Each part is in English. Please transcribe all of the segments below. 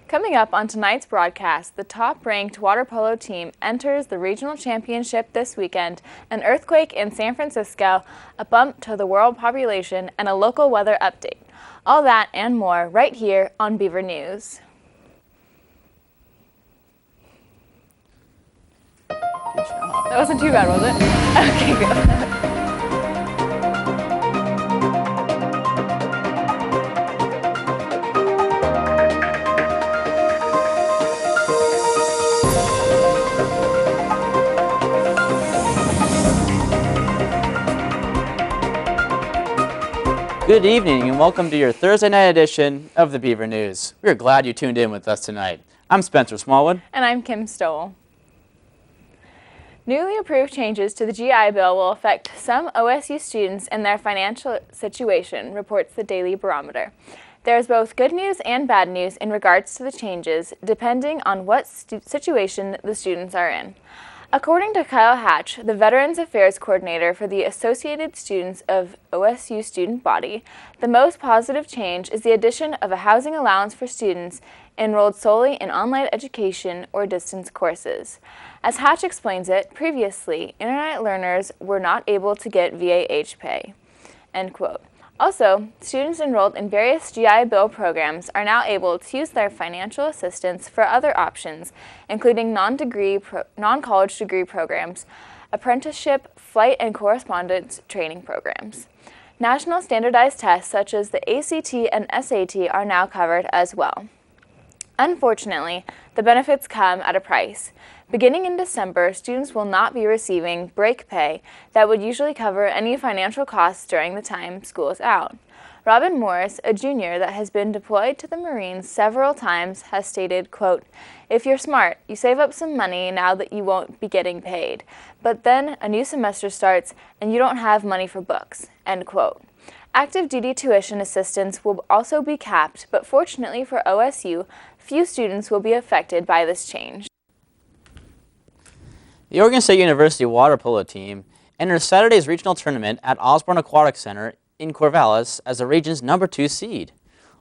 Coming up on tonight's broadcast, the top-ranked water polo team enters the regional championship this weekend, an earthquake in San Francisco, a bump to the world population, and a local weather update. All that and more right here on Beaver News. Good job. That wasn't too bad, was it? Okay, good. Good evening and welcome to your Thursday night edition of the Beaver News. We're glad you tuned in with us tonight. I'm Spencer Smallwood. And I'm Kim Stowell. Newly approved changes to the GI Bill will affect some OSU students and their financial situation, reports the Daily Barometer. There is both good news and bad news in regards to the changes, depending on what situation the students are in. According to Kyle Hatch, the Veterans Affairs Coordinator for the Associated Students of OSU Student Body, the most positive change is the addition of a housing allowance for students enrolled solely in online education or distance courses. As Hatch explains it, previously, internet learners were not able to get VAH pay. End quote. Also, students enrolled in various GI Bill programs are now able to use their financial assistance for other options, including non-college degree programs, apprenticeship, flight and correspondence training programs. National standardized tests such as the ACT and SAT are now covered as well. Unfortunately, the benefits come at a price. Beginning in December, students will not be receiving break pay that would usually cover any financial costs during the time school is out. Robin Morris, a junior that has been deployed to the Marines several times, has stated, quote, "If you're smart, you save up some money now that you won't be getting paid. But then a new semester starts and you don't have money for books," end quote. Active duty tuition assistance will also be capped, but fortunately for OSU, few students will be affected by this change. The Oregon State University water polo team entered Saturday's regional tournament at Osborne Aquatic Center in Corvallis as the region's #2 seed.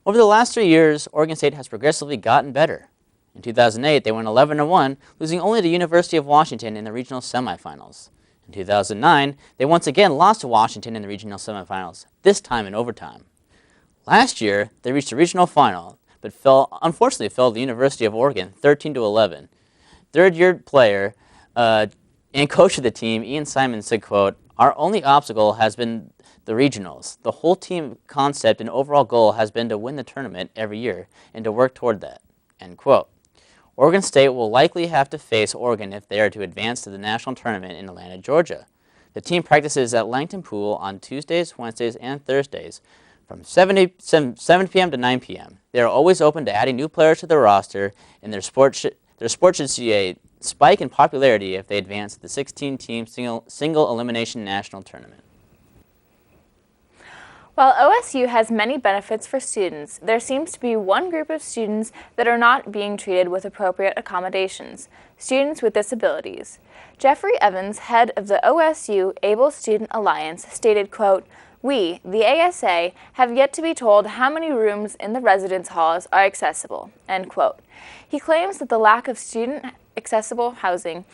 Over the last 3 years, Oregon State has progressively gotten better. In 2008, they went 11-1, losing only to University of Washington in the regional semifinals. In 2009, they once again lost to Washington in the regional semifinals, this time in overtime. Last year, they reached the regional final, but unfortunately fell to the University of Oregon 13-11. Third-year player and coach of the team, Ian Simon, said, quote, "Our only obstacle has been the regionals. The whole team concept and overall goal has been to win the tournament every year and to work toward that," end quote. Oregon State will likely have to face Oregon if they are to advance to the national tournament in Atlanta, Georgia. The team practices at Langton Pool on Tuesdays, Wednesdays, and Thursdays from 7 p.m. to 9 p.m. They are always open to adding new players to their roster, and their sport should see a spike in popularity if they advance to the 16-team single elimination national tournament. While OSU has many benefits for students, there seems to be one group of students that are not being treated with appropriate accommodations: students with disabilities. Jeffrey Evans, head of the OSU Able Student Alliance, stated, quote, "We, the ASA, have yet to be told how many rooms in the residence halls are accessible," end quote. He claims that the lack of student-accessible housing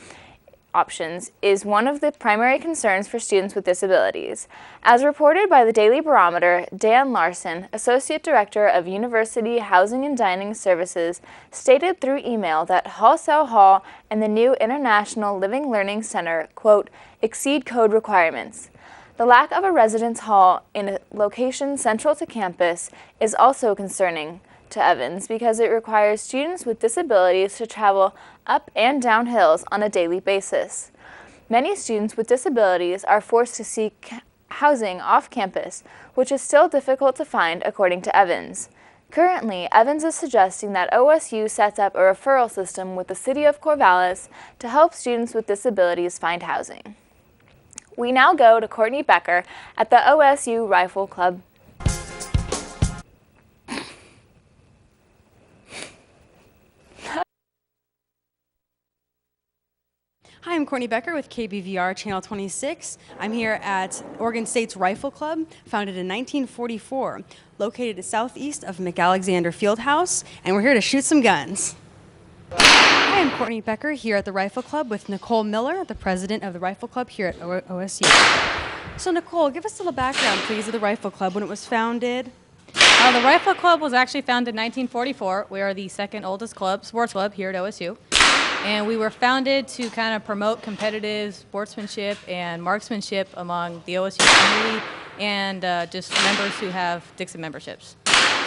options is one of the primary concerns for students with disabilities. As reported by the Daily Barometer, Dan Larson, Associate Director of University Housing and Dining Services, stated through email that Halsell Hall and the new International Living Learning Center, quote, "exceed code requirements." The lack of a residence hall in a location central to campus is also concerning to Evans because it requires students with disabilities to travel up and down hills on a daily basis. Many students with disabilities are forced to seek housing off campus, which is still difficult to find, according to Evans. Currently, Evans is suggesting that OSU sets up a referral system with the city of Corvallis to help students with disabilities find housing. We now go to Courtney Becker at the OSU Rifle Club. Hi, I'm Courtney Becker with KBVR Channel 26. I'm here at Oregon State's Rifle Club, founded in 1944, located southeast of McAlexander Fieldhouse, and we're here to shoot some guns. Hi, I'm Courtney Becker here at the Rifle Club with Nicole Miller, the president of the Rifle Club here at OSU. So Nicole, give us a little background, please, of the Rifle Club, when it was founded. The Rifle Club was actually founded in 1944. We are the second oldest sports club here at OSU. And we were founded to kind of promote competitive sportsmanship and marksmanship among the OSU community and just members who have Dixon memberships.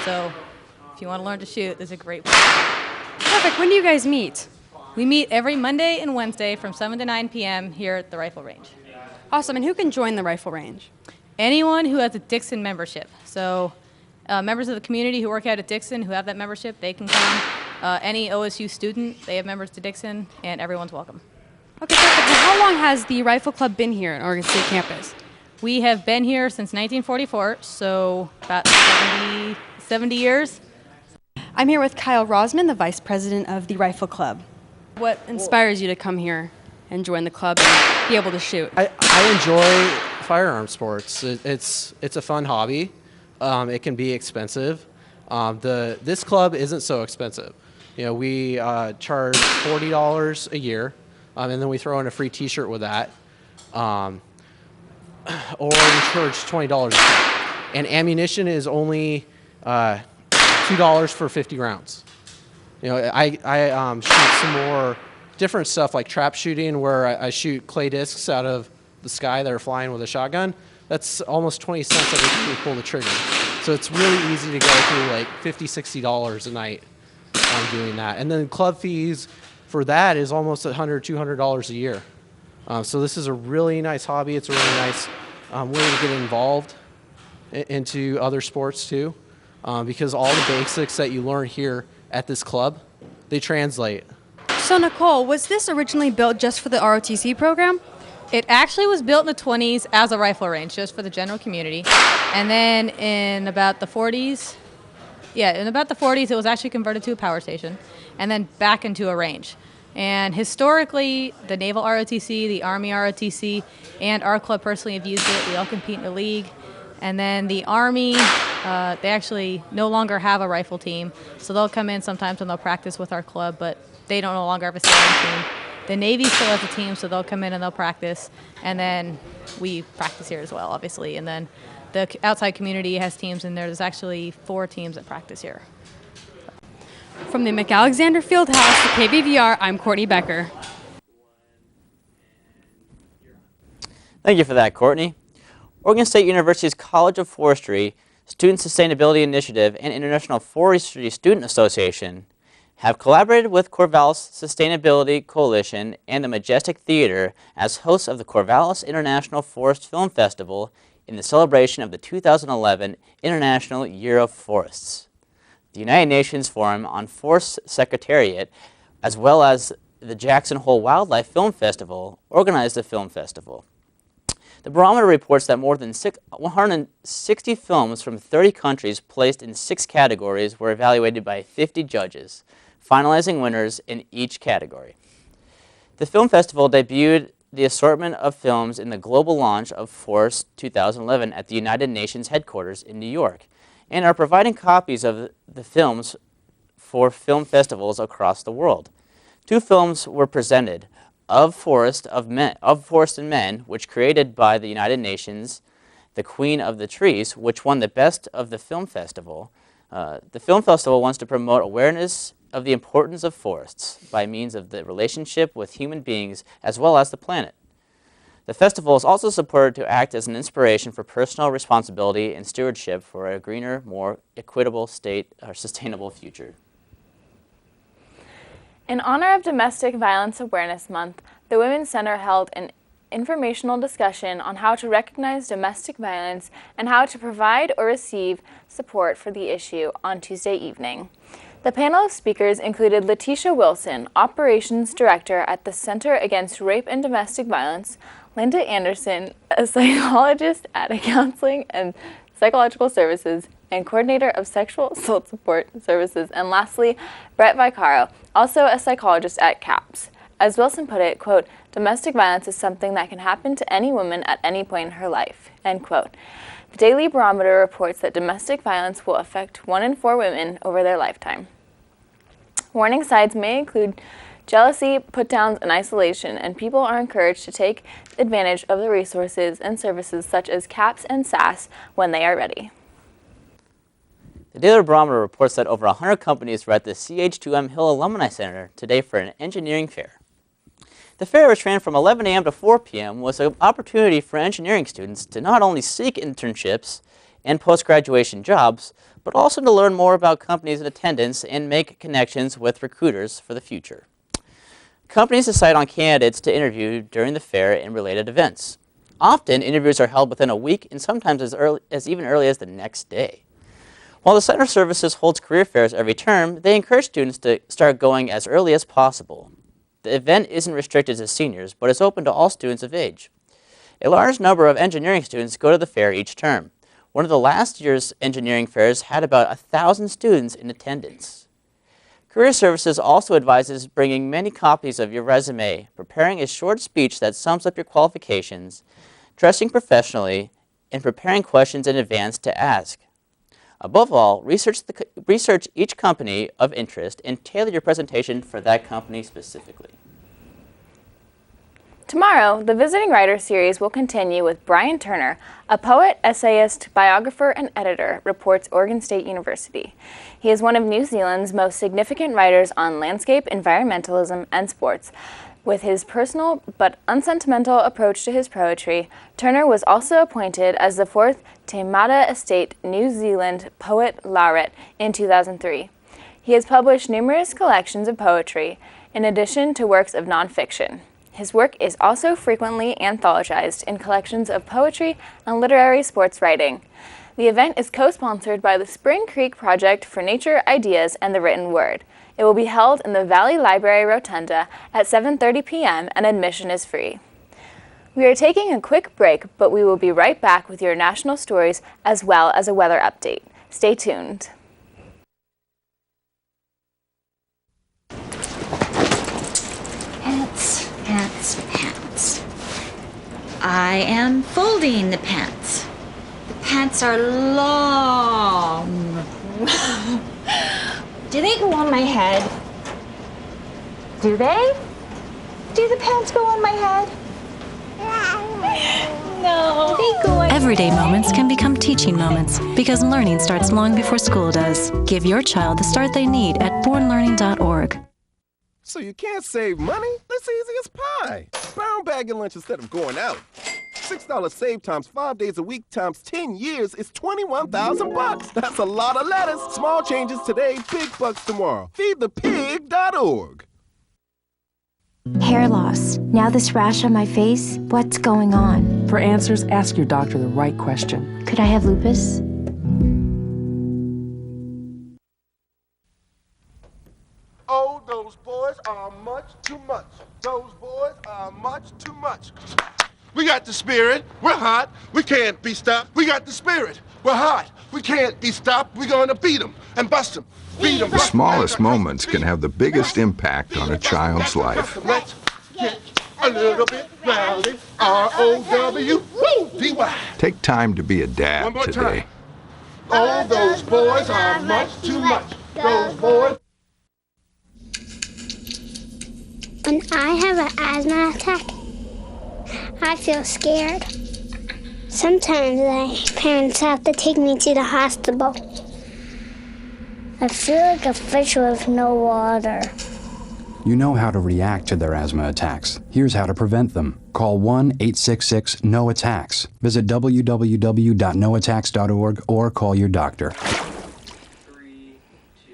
So if you want to learn to shoot, this is a great place. Perfect. When do you guys meet? We meet every Monday and Wednesday from 7 to 9 p.m. here at the Rifle Range. Awesome. And who can join the Rifle Range? Anyone who has a Dixon membership. So members of the community who work out at Dixon who have that membership, they can come. Any OSU student, they have members to Dixon, and everyone's welcome. Okay, perfect. Now, how long has the Rifle Club been here at Oregon State campus? We have been here since 1944, so about 70 years. I'm here with Kyle Rosman, the vice president of the Rifle Club. What inspires you to come here and join the club and be able to shoot? I enjoy firearm sports. It's a fun hobby. It can be expensive. This club isn't so expensive. You know, we charge $40 a year, and then we throw in a free T-shirt with that, or we charge $20 a year. And ammunition is only $2 for 50 rounds. You know, I shoot some more different stuff like trap shooting, where I shoot clay discs out of the sky that are flying with a shotgun. That's almost 20 cents every time you pull the trigger. So it's really easy to go through like $50, $60 a night on doing that. And then club fees for that is almost $100, $200 a year. So this is a really nice hobby. It's a really nice way to get involved into other sports too, because all the basics that you learn here at this club, they translate. So Nicole, was this originally built just for the ROTC program? It actually was built in the 20s as a rifle range, just for the general community. And then in about the 40s, it was actually converted to a power station, and then back into a range. And historically, the Naval ROTC, the Army ROTC, and our club personally have used it. We all compete in a league. And then the Army, they actually no longer have a rifle team, so they'll come in sometimes and they'll practice with our club, but they don't no longer have a sailing team. The Navy still has a team, so they'll come in and they'll practice, and then we practice here as well, obviously. And then the outside community has teams, and there's actually 4 teams that practice here. From the McAlexander Fieldhouse to KBVR, I'm Courtney Becker. Thank you for that, Courtney. Oregon State University's College of Forestry, Student Sustainability Initiative, and International Forestry Student Association have collaborated with Corvallis Sustainability Coalition and the Majestic Theater as hosts of the Corvallis International Forest Film Festival in the celebration of the 2011 International Year of Forests. The United Nations Forum on Forest Secretariat, as well as the Jackson Hole Wildlife Film Festival, organized the film festival. The barometer reports that more than 160 films from 30 countries placed in 6 categories were evaluated by 50 judges, finalizing winners in each category. The film festival debuted the assortment of films in the global launch of Forest 2011 at the United Nations headquarters in New York, and are providing copies of the films for film festivals across the world. 2 films were presented, Of Forest and Men, which created by the United Nations, The Queen of the Trees, which won the Best of the Film Festival. The film festival wants to promote awareness of the importance of forests by means of the relationship with human beings as well as the planet. The festival is also supported to act as an inspiration for personal responsibility and stewardship for a greener, more equitable state or sustainable future. In honor of Domestic Violence Awareness Month, the Women's Center held an informational discussion on how to recognize domestic violence and how to provide or receive support for the issue on Tuesday evening. The panel of speakers included Letitia Wilson, Operations Director at the Center Against Rape and Domestic Violence, Linda Anderson, a psychologist at Counseling and Psychological Services and Coordinator of Sexual Assault Support Services, and lastly, Brett Vicaro, also a psychologist at CAPS. As Wilson put it, quote, "Domestic violence is something that can happen to any woman at any point in her life," end quote. The Daily Barometer reports that domestic violence will affect 1 in 4 women over their lifetime. Warning signs may include jealousy, put-downs, and isolation, and people are encouraged to take advantage of the resources and services such as CAPS and SAS when they are ready. The Daily Barometer reports that over 100 companies were at the CH2M Hill Alumni Center today for an engineering fair. The fair, which ran from 11 a.m. to 4 p.m., was an opportunity for engineering students to not only seek internships and post-graduation jobs, but also to learn more about companies in attendance and make connections with recruiters for the future. Companies decide on candidates to interview during the fair and related events. Often, interviews are held within a week and sometimes as even early as the next day. While the Center Services holds career fairs every term, they encourage students to start going as early as possible. The event isn't restricted to seniors, but is open to all students of age. A large number of engineering students go to the fair each term. One of the last year's engineering fairs had about 1,000 students in attendance. Career Services also advises bringing many copies of your resume, preparing a short speech that sums up your qualifications, dressing professionally, and preparing questions in advance to ask. Above all, research each company of interest and tailor your presentation for that company specifically. Tomorrow, the Visiting Writer series will continue with Brian Turner, a poet, essayist, biographer, and editor, reports Oregon State University. He is one of New Zealand's most significant writers on landscape, environmentalism, and sports. With his personal but unsentimental approach to his poetry, Turner was also appointed as the 4th Te Mata Estate New Zealand Poet Laureate in 2003. He has published numerous collections of poetry, in addition to works of nonfiction. His work is also frequently anthologized in collections of poetry and literary sports writing. The event is co-sponsored by the Spring Creek Project for Nature, Ideas, and the Written Word. It will be held in the Valley Library Rotunda at 7:30 p.m. and admission is free. We are taking a quick break, but we will be right back with your national stories as well as a weather update. Stay tuned. Pants. I am folding the pants. The pants are long. Do they go on my head? Do they? Do the pants go on my head? No. They go on Everyday moments can become teaching moments because learning starts long before school does. Give your child the start they need at bornlearning.org. So you can't save money? That's easy as pie. Brown bag your lunch instead of going out. $6 save times 5 days a week times 10 years is $21,000. That's a lot of lettuce. Small changes today, big bucks tomorrow. Feedthepig.org. Hair loss. Now this rash on my face, what's going on? For answers, ask your doctor the right question. Could I have lupus? Oh, those boys are much too much. Those boys are much too much. We got the spirit. We're hot. We can't be stopped. We got the spirit. We're hot. We can't be stopped. We're going to beat them and bust them. Beat them. The smallest moments can have the biggest impact on a child's life. Let's get a little bit rowdy. R-O-W-D-Y. Take time to be a dad today. Oh, those boys are much too much. Those boys. When I have an asthma attack, I feel scared. Sometimes my parents have to take me to the hospital. I feel like a fish with no water. You know how to react to their asthma attacks. Here's how to prevent them. Call 1-866-NO-ATTACKS. Visit www.noattacks.org or call your doctor. 3, 2,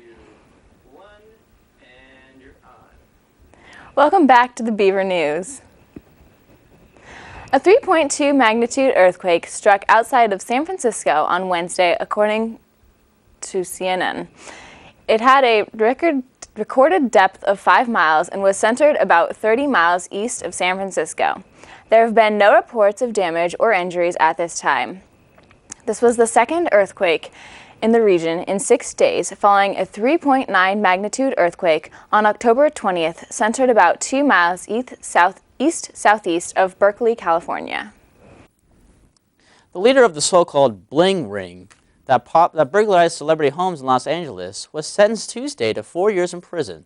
1, and you're on. Welcome back to the Beaver News. A 3.2 magnitude earthquake struck outside of San Francisco on Wednesday, according to CNN. It had a recorded depth of 5 miles and was centered about 30 miles east of San Francisco. There have been no reports of damage or injuries at this time. This was the second earthquake in the region in 6 days, following a 3.9 magnitude earthquake on October 20th, centered about 2 miles east-southeast of Berkeley, California. The leader of the so-called bling ring that burglarized celebrity homes in Los Angeles was sentenced Tuesday to 4 years in prison.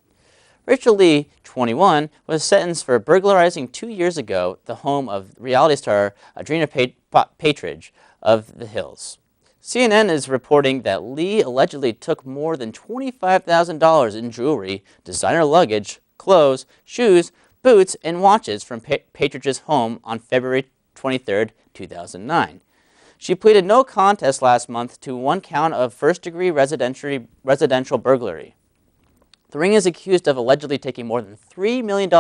Rachel Lee, 21, was sentenced for burglarizing 2 years ago the home of reality star Adriana Patridge of The Hills. CNN is reporting that Lee allegedly took more than $25,000 in jewelry, designer luggage, clothes, shoes, boots, and watches from Patridge's home on February 23, 2009. She pleaded no contest last month to 1 count of first-degree residential burglary. The ring is accused of allegedly taking more than $3 million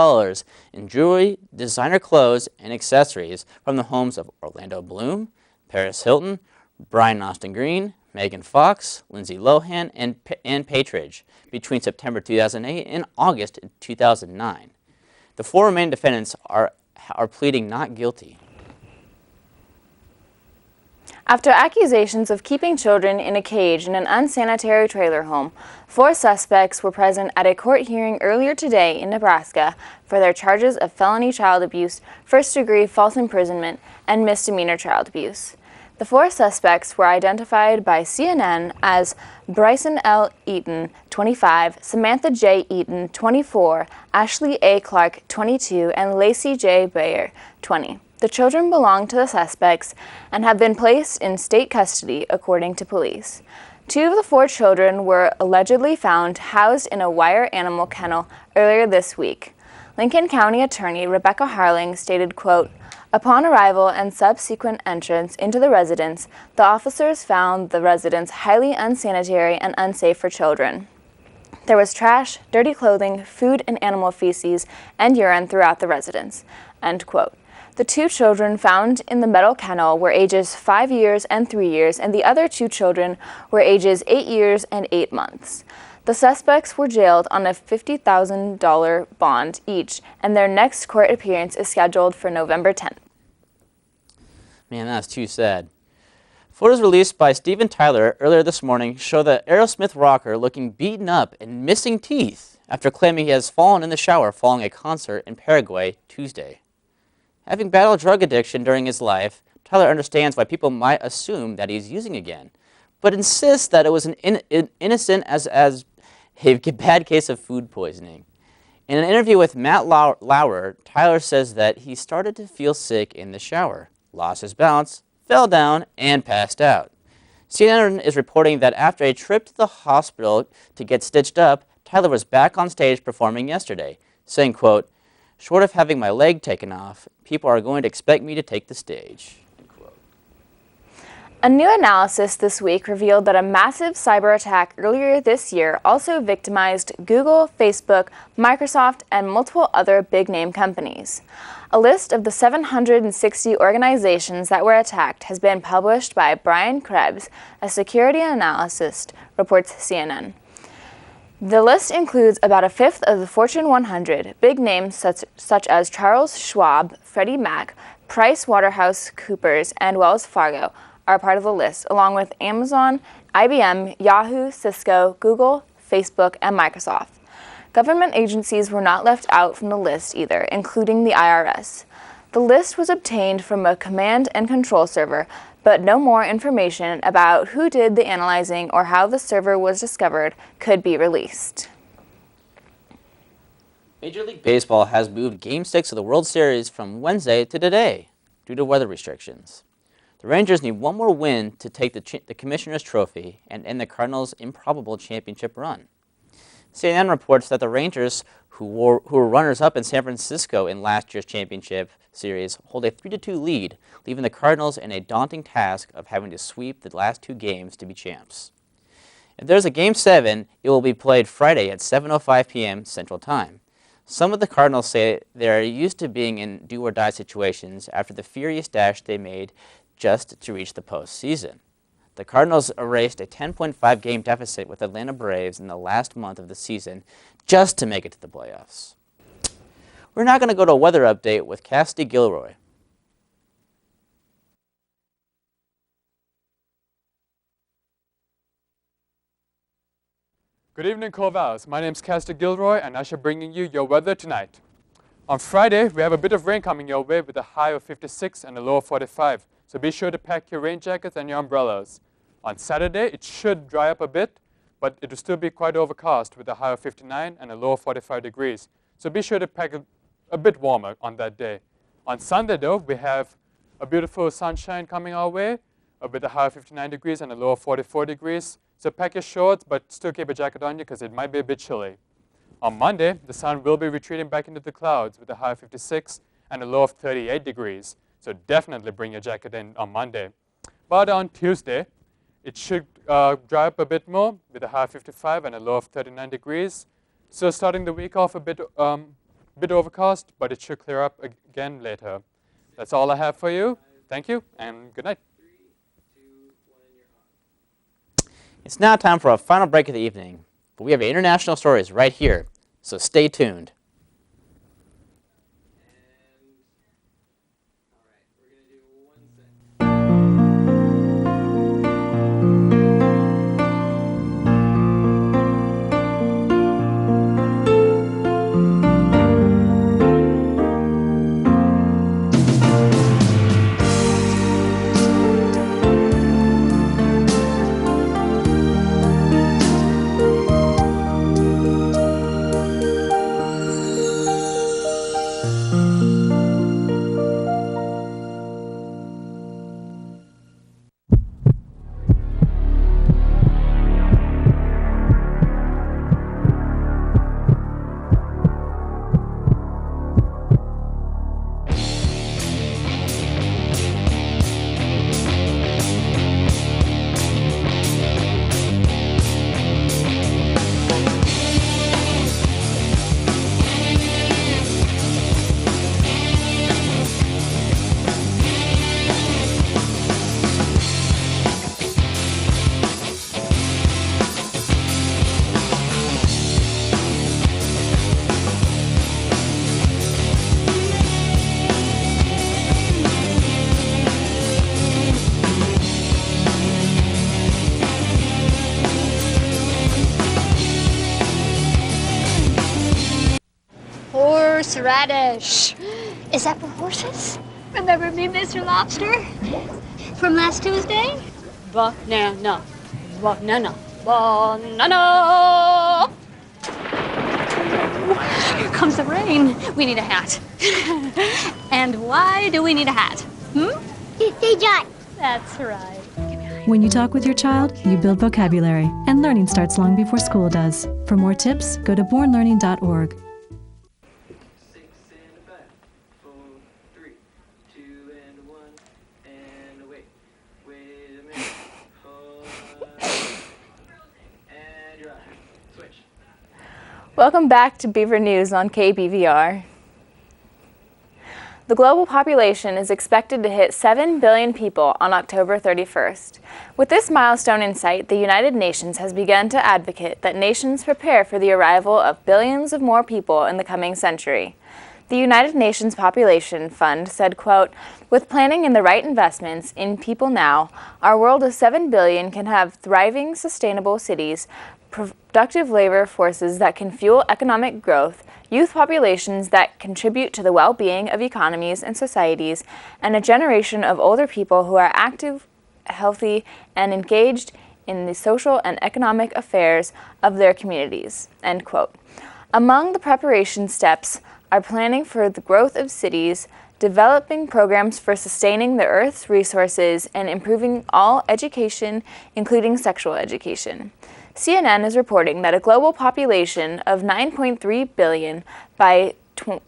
in jewelry, designer clothes, and accessories from the homes of Orlando Bloom, Paris Hilton, Brian Austin Green, Megan Fox, Lindsay Lohan, and Patridge between September 2008 and August 2009. The 4 remaining defendants are pleading not guilty. After accusations of keeping children in a cage in an unsanitary trailer home, 4 suspects were present at a court hearing earlier today in Nebraska for their charges of felony child abuse, first-degree false imprisonment, and misdemeanor child abuse. The 4 suspects were identified by CNN as Bryson L. Eaton, 25, Samantha J. Eaton, 24, Ashley A. Clark, 22, and Lacey J. Bayer, 20. The children belong to the suspects and have been placed in state custody, according to police. 2 of the 4 children were allegedly found housed in a wire animal kennel earlier this week. Lincoln County Attorney Rebecca Harling stated, quote, "Upon arrival and subsequent entrance into the residence, the officers found the residence highly unsanitary and unsafe for children. There was trash, dirty clothing, food and animal feces, and urine throughout the residence," end quote. The 2 children found in the metal kennel were ages 5 years and 3 years, and the other 2 children were ages 8 years and 8 months. The suspects were jailed on a $50,000 bond each, and their next court appearance is scheduled for November 10th. Man, that's too sad. Photos released by Steven Tyler earlier this morning show the Aerosmith rocker looking beaten up and missing teeth after claiming he has fallen in the shower following a concert in Paraguay Tuesday. Having battled drug addiction during his life, Tyler understands why people might assume that he's using again, but insists that it was an innocent as a bad case of food poisoning. In an interview with Matt Lauer, Tyler says that he started to feel sick in the shower, lost his balance, fell down, and passed out. CNN is reporting that after a trip to the hospital to get stitched up, Tyler was back on stage performing yesterday, saying, quote, "Short of having my leg taken off, people are going to expect me to take the stage." A new analysis this week revealed that a massive cyber attack earlier this year also victimized Google, Facebook, Microsoft, and multiple other big-name companies. A list of the 760 organizations that were attacked has been published by Brian Krebs, a security analyst, reports CNN. The list includes about a fifth of the Fortune 100. Big names such as Charles Schwab, Freddie Mac, PricewaterhouseCoopers, and Wells Fargo are part of the list, along with Amazon, IBM, Yahoo, Cisco, Google, Facebook, and Microsoft. Government agencies were not left out from the list either, including the IRS. The list was obtained from a command and control server, but no more information about who did the analyzing or how the server was discovered could be released. Major League Baseball has moved Game 6 of the World Series from Wednesday to today due to weather restrictions. The Rangers need one more win to take the Commissioner's Trophy and end the Cardinals' improbable championship run. CNN reports that the Rangers, who were runners-up in San Francisco in last year's championship series, hold a 3-2 lead, leaving the Cardinals in a daunting task of having to sweep the last 2 games to be champs. If there's a Game 7, it will be played Friday at 7:05 p.m. Central Time. Some of the Cardinals say they're used to being in do-or-die situations after the furious dash they made just to reach the postseason. The Cardinals erased a 10.5 game deficit with Atlanta Braves in the last month of the season just to make it to the playoffs. We're now going to go to a weather update with Cassidy Gilroy. Good evening, Corvallis. My name is Castor Gilroy, and I shall be bringing you your weather tonight. On Friday, we have a bit of rain coming your way with a high of 56 and a low of 45, so be sure to pack your rain jackets and your umbrellas. On Saturday, it should dry up a bit, but it will still be quite overcast with a high of 59 and a low of 45 degrees, so be sure to pack a bit warmer on that day. On Sunday, though, we have a beautiful sunshine coming our way with a high of 59 degrees and a low of 44 degrees. So pack your shorts, but still keep a jacket on you because it might be a bit chilly. On Monday, the sun will be retreating back into the clouds with a high of 56 and a low of 38 degrees. So definitely bring your jacket in on Monday. But on Tuesday, it should dry up a bit more with a high of 55 and a low of 39 degrees. So starting the week off a bit overcast, but it should clear up again later. That's all I have for you. Thank you and good night. It's now time for our final break of the evening, but we have international stories right here, so stay tuned. Horseradish. Is that for horses? Remember me, Mr. Lobster? From last Tuesday? Banana. Banana. Banana. Here comes the rain. We need a hat. And why do we need a hat? They got. That's right. When you talk with your child, you build vocabulary, and learning starts long before school does. For more tips, go to bornlearning.org. Welcome back to Beaver News on KBVR. The global population is expected to hit 7 billion people on October 31st. With this milestone in sight, the United Nations has begun to advocate that nations prepare for the arrival of billions of more people in the coming century. The United Nations Population Fund said, quote, "With planning and the right investments in people now, our world of 7 billion can have thriving, sustainable cities, productive labor forces that can fuel economic growth, youth populations that contribute to the well-being of economies and societies, and a generation of older people who are active, healthy, and engaged in the social and economic affairs of their communities," end quote. Among the preparation steps are planning for the growth of cities, developing programs for sustaining the Earth's resources, and improving all education, including sexual education. CNN is reporting that a global population of 9.3 billion by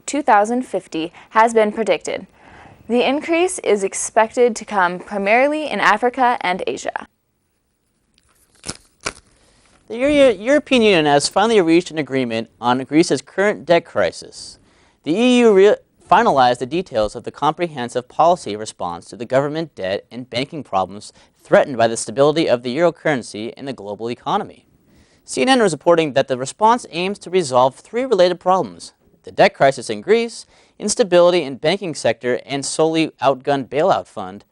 2050 has been predicted. The increase is expected to come primarily in Africa and Asia. The European Union has finally reached an agreement on Greece's current debt crisis. The EU finalized the details of the comprehensive policy response to the government debt and banking problems threatened by the stability of the euro currency and the global economy. CNN is reporting that the response aims to resolve three related problems: the debt crisis in Greece, instability in banking sector, and solely outgunned bailout fund.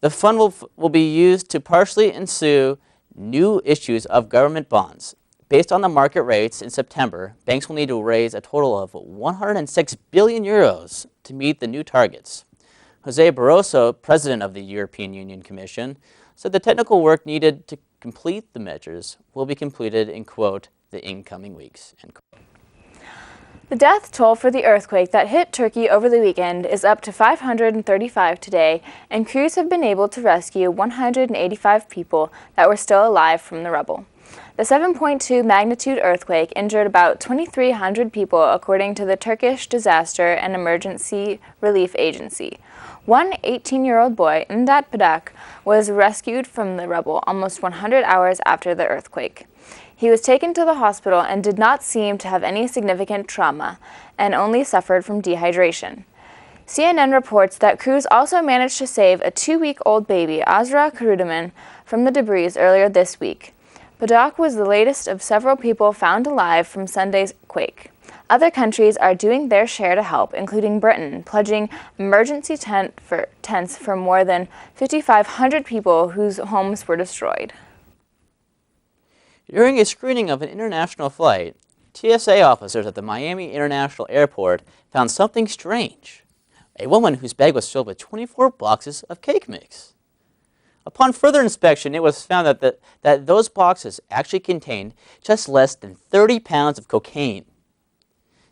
The fund will be used to partially ensue new issues of government bonds. Based on the market rates in September, banks will need to raise a total of 106 billion euros to meet the new targets. Jose Barroso, president of the European Union Commission, said the technical work needed to complete the measures will be completed in, quote, the incoming weeks, end quote. The death toll for the earthquake that hit Turkey over the weekend is up to 535 today, and crews have been able to rescue 185 people that were still alive from the rubble. The 7.2 magnitude earthquake injured about 2,300 people, according to the Turkish Disaster and Emergency Relief Agency. One 18-year-old boy, Imdat Padak, was rescued from the rubble almost 100 hours after the earthquake. He was taken to the hospital and did not seem to have any significant trauma and only suffered from dehydration. CNN reports that crews also managed to save a 2-week-old baby, Azra Karudaman, from the debris earlier this week. Padak was the latest of several people found alive from Sunday's quake. Other countries are doing their share to help, including Britain, pledging emergency tents for more than 5,500 people whose homes were destroyed. During a screening of an international flight, TSA officers at the Miami International Airport found something strange. A woman whose bag was filled with 24 boxes of cake mix. Upon further inspection, it was found that those boxes actually contained just less than 30 pounds of cocaine.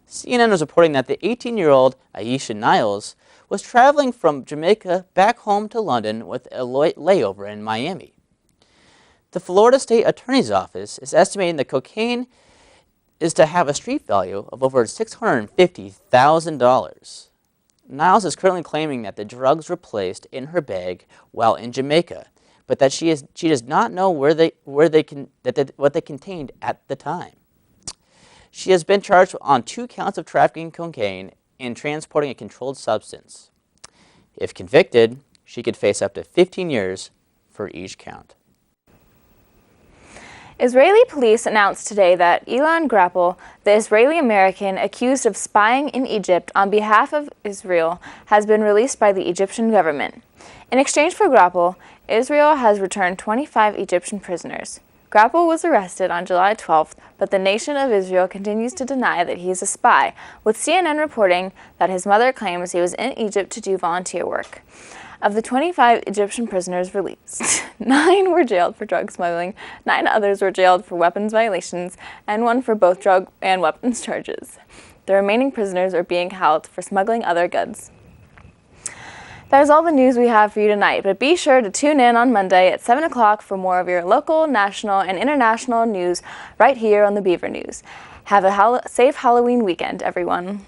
CNN was reporting that the 18-year-old Aisha Niles was traveling from Jamaica back home to London with a layover in Miami. The Florida State Attorney's Office is estimating the cocaine is to have a street value of over $650,000. Niles is currently claiming that the drugs were placed in her bag while in Jamaica, but that she does not know what they contained at the time. She has been charged on 2 counts of trafficking cocaine and transporting a controlled substance. If convicted, she could face up to 15 years for each count. Israeli police announced today that Ilan Grappel, the Israeli-American accused of spying in Egypt on behalf of Israel, has been released by the Egyptian government. In exchange for Grappel, Israel has returned 25 Egyptian prisoners. Grappel was arrested on July 12th, but the nation of Israel continues to deny that he is a spy, with CNN reporting that his mother claims he was in Egypt to do volunteer work. Of the 25 Egyptian prisoners released, 9 were jailed for drug smuggling, 9 others were jailed for weapons violations, and 1 for both drug and weapons charges. The remaining prisoners are being held for smuggling other goods. That is all the news we have for you tonight, but be sure to tune in on Monday at 7 o'clock for more of your local, national, and international news right here on the Beaver News. Have a safe Halloween weekend, everyone.